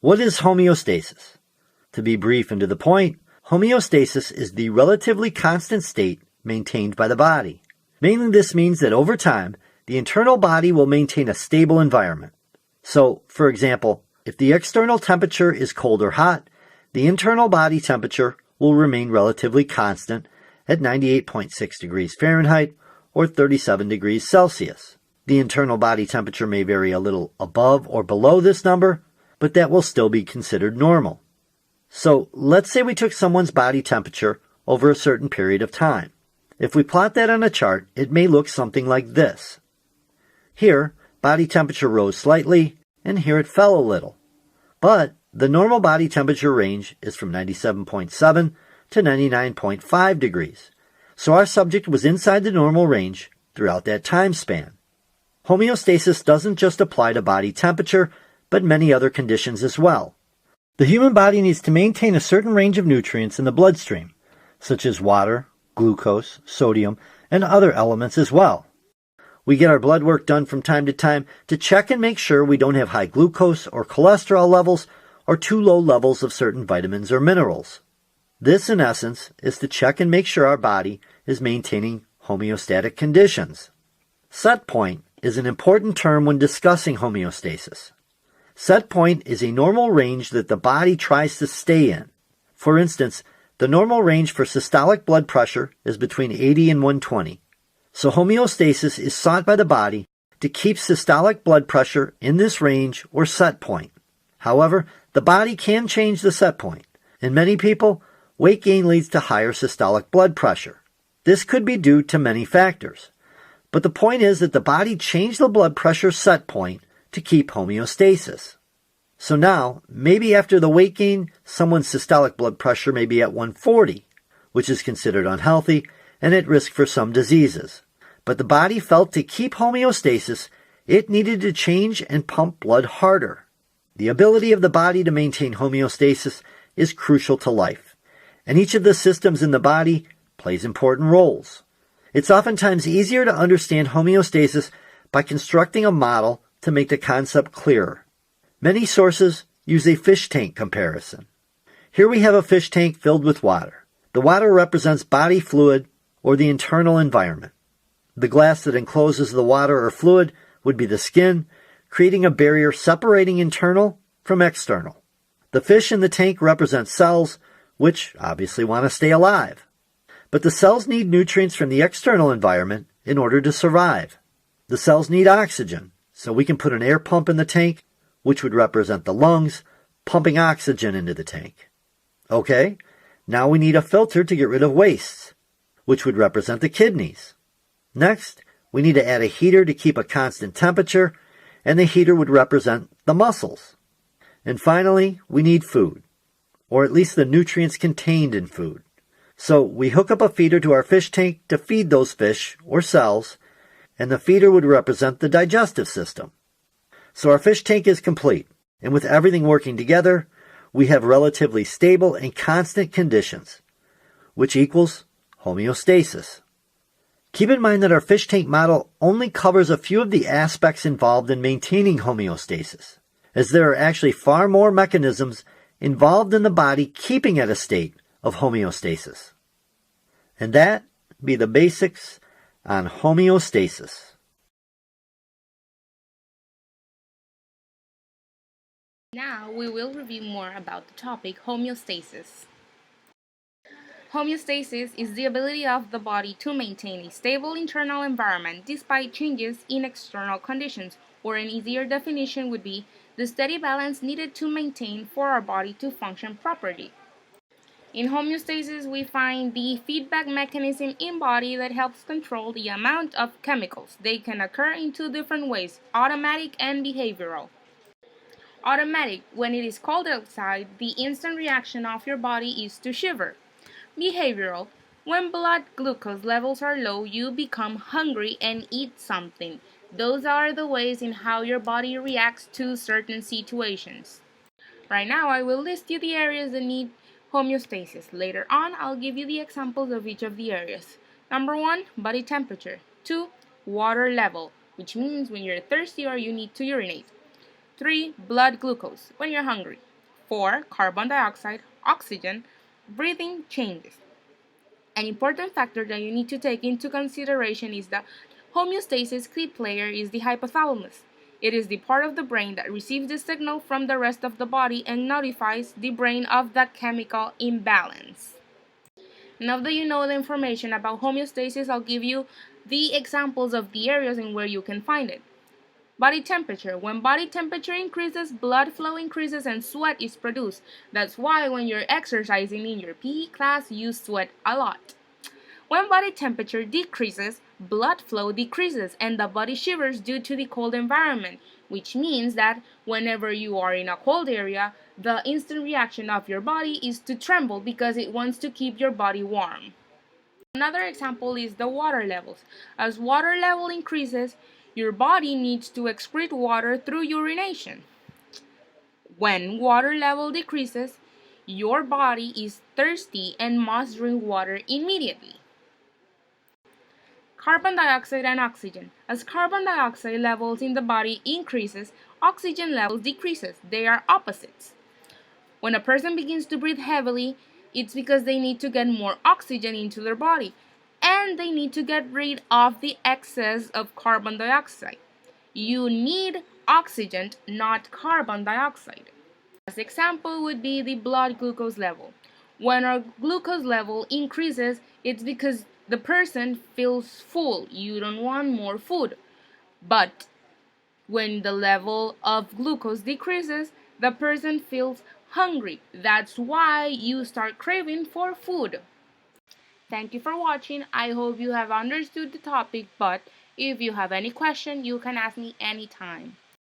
What is homeostasis? To be brief and to the point, homeostasis is the relatively constant state maintained by the body. Mainly this means that over time, the internal body will maintain a stable environment. So, for example, if the external temperature is cold or hot, the internal body temperature will remain relatively constant at 98.6 degrees Fahrenheit or 37 degrees Celsius. The internal body temperature may vary a little above or below this number, but that will still be considered normal. So let's say we took someone's body temperature over a certain period of time. If we plot that on a chart, it may look something like this. Here, body temperature rose slightly, and here it fell a little. But the normal body temperature range is from 97.7 to 99.5 degrees. So our subject was inside the normal range throughout that time span. Homeostasis doesn't just apply to body temperature, but many other conditions as well. The human body needs to maintain a certain range of nutrients in the bloodstream, such as water, glucose, sodium, and other elements as well. We get our blood work done from time to time to check and make sure we don't have high glucose or cholesterol levels or too low levels of certain vitamins or minerals. This, in essence, is to check and make sure our body is maintaining homeostatic conditions. Set point is an important term when discussing homeostasis. Set point is a normal range that the body tries to stay in. For instance, the normal range for systolic blood pressure is between 80 and 120. So homeostasis is sought by the body to keep systolic blood pressure in this range or set point. However, the body can change the set point. In many people, weight gain leads to higher systolic blood pressure. This could be due to many factors. But the point is that the body changed the blood pressure set point to keep homeostasis. So now, maybe after the weight gain, someone's systolic blood pressure may be at 140, which is considered unhealthy and at risk for some diseases. But the body felt to keep homeostasis, it needed to change and pump blood harder. The ability of the body to maintain homeostasis is crucial to life, and each of the systems in the body plays important roles. It's oftentimes easier to understand homeostasis by constructing a model to make the concept clearer. Many sources use a fish tank comparison. Here we have a fish tank filled with water. The water represents body fluid or the internal environment. The glass that encloses the water or fluid would be the skin, creating a barrier separating internal from external. The fish in the tank represent cells, which obviously want to stay alive. But the cells need nutrients from the external environment in order to survive. The cells need oxygen, so we can put an air pump in the tank, which would represent the lungs, pumping oxygen into the tank. Okay, now we need a filter to get rid of wastes, which would represent the kidneys. Next, we need to add a heater to keep a constant temperature, and the heater would represent the muscles. And finally, we need food, or at least the nutrients contained in food. So we hook up a feeder to our fish tank to feed those fish, or cells, and the feeder would represent the digestive system. So our fish tank is complete, and with everything working together, we have relatively stable and constant conditions, which equals homeostasis. Keep in mind that our fish tank model only covers a few of the aspects involved in maintaining homeostasis, as there are actually far more mechanisms involved in the body keeping at a state of homeostasis. And that be the basics on homeostasis. Now we will review more about the topic homeostasis. Homeostasis is the ability of the body to maintain a stable internal environment despite changes in external conditions, or an easier definition would be the steady balance needed to maintain for our body to function properly. In homeostasis, we find the feedback mechanism in body that helps control the amount of chemicals. They can occur in two different ways, automatic and behavioral. Automatic, when it is cold outside, the instant reaction of your body is to shiver. Behavioral, when blood glucose levels are low, you become hungry and eat something. Those are the ways in how your body reacts to certain situations. Right now, I will list you the areas that need homeostasis. Later on, I'll give you the examples of each of the areas. Number 1, body temperature. 2, water level, which means when you're thirsty or you need to urinate. 3, blood glucose, when you're hungry. 4. Carbon dioxide, oxygen, breathing changes. An important factor that you need to take into consideration is the homeostasis key player is the hypothalamus. It is the part of the brain that receives the signal from the rest of the body and notifies the brain of the chemical imbalance. Now that you know the information about homeostasis, I'll give you the examples of the areas in where you can find it. Body temperature. When body temperature increases, blood flow increases and sweat is produced. That's why when you're exercising in your PE class, you sweat a lot. When body temperature decreases, blood flow decreases and the body shivers due to the cold environment, which means that whenever you are in a cold area, the instant reaction of your body is to tremble because it wants to keep your body warm. Another example is the water levels. As water level increases, your body needs to excrete water through urination. When water level decreases, your body is thirsty and must drink water immediately. Carbon dioxide and oxygen. As carbon dioxide levels in the body increases, oxygen levels decreases. They are opposites. When a person begins to breathe heavily, it's because they need to get more oxygen into their body and they need to get rid of the excess of carbon dioxide. You need oxygen, not carbon dioxide. As example would be the blood glucose level. When our glucose level increases, it's because the person feels full. You don't want more food. But when the level of glucose decreases, the person feels hungry. That's why you start craving for food. Thank you for watching. I hope you have understood the topic, but if you have any question, you can ask me anytime.